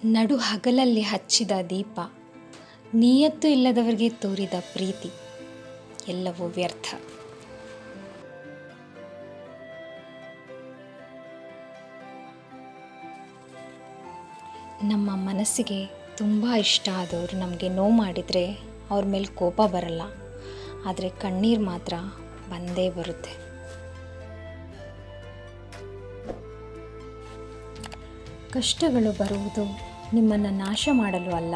ನಡು ಹಗಲಲ್ಲಿ ಹಚ್ಚಿದ ದೀಪ, ನಿಯತ್ತು ಇಲ್ಲದವರಿಗೆ ತೋರಿದ ಪ್ರೀತಿ, ಎಲ್ಲವೂ ವ್ಯರ್ಥ. ನಮ್ಮ ಮನಸ್ಸಿಗೆ ತುಂಬ ಇಷ್ಟ ಆದವರು ನಮಗೆ ನೋವು ಮಾಡಿದರೆ ಅವ್ರ ಮೇಲೆ ಕೋಪ ಬರಲ್ಲ, ಆದರೆ ಕಣ್ಣೀರು ಮಾತ್ರ ಬಂದೇ ಬರುತ್ತೆ. ಕಷ್ಟಗಳು ಬರುವುದು ನಿಮ್ಮನ್ನು ನಾಶ ಮಾಡಲು ಅಲ್ಲ,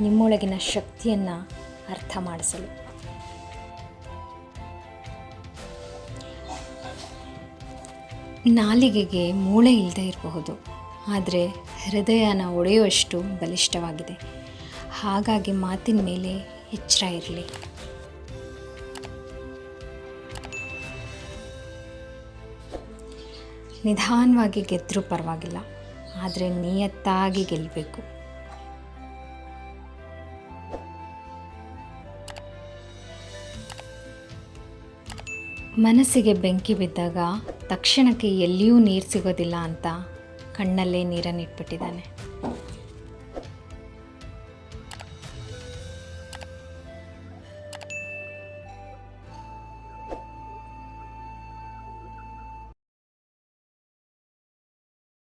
ನಿಮ್ಮೊಳಗಿನ ಶಕ್ತಿಯನ್ನು ಅರ್ಥ ಮಾಡಿಸಲು. ನಾಲಿಗೆಗೆ ಮೂಳೆ ಇಲ್ಲದೆ ಇರಬಹುದು, ಆದರೆ ಹೃದಯನ ಒಡೆಯುವಷ್ಟು ಬಲಿಷ್ಠವಾಗಿದೆ. ಹಾಗಾಗಿ ಮಾತಿನ ಮೇಲೆ ಎಚ್ಚರ ಇರಲಿ. ನಿಧಾನವಾಗಿ ಗೆದ್ದರೂ ಪರವಾಗಿಲ್ಲ, ಆದರೆ ನಿಯತ್ತಾಗಿ ಗೆಲ್ಲಬೇಕು. ಮನಸ್ಸಿಗೆ ಬೆಂಕಿ ಬಿದ್ದಾಗ ತಕ್ಷಣಕ್ಕೆ ಎಲ್ಲಿಯೂ ನೀರು ಸಿಗೋದಿಲ್ಲ ಅಂತ ಕಣ್ಣಲ್ಲೇ ನೀರನ್ನಿಟ್ಬಿಟ್ಟಿದ್ದಾನೆ.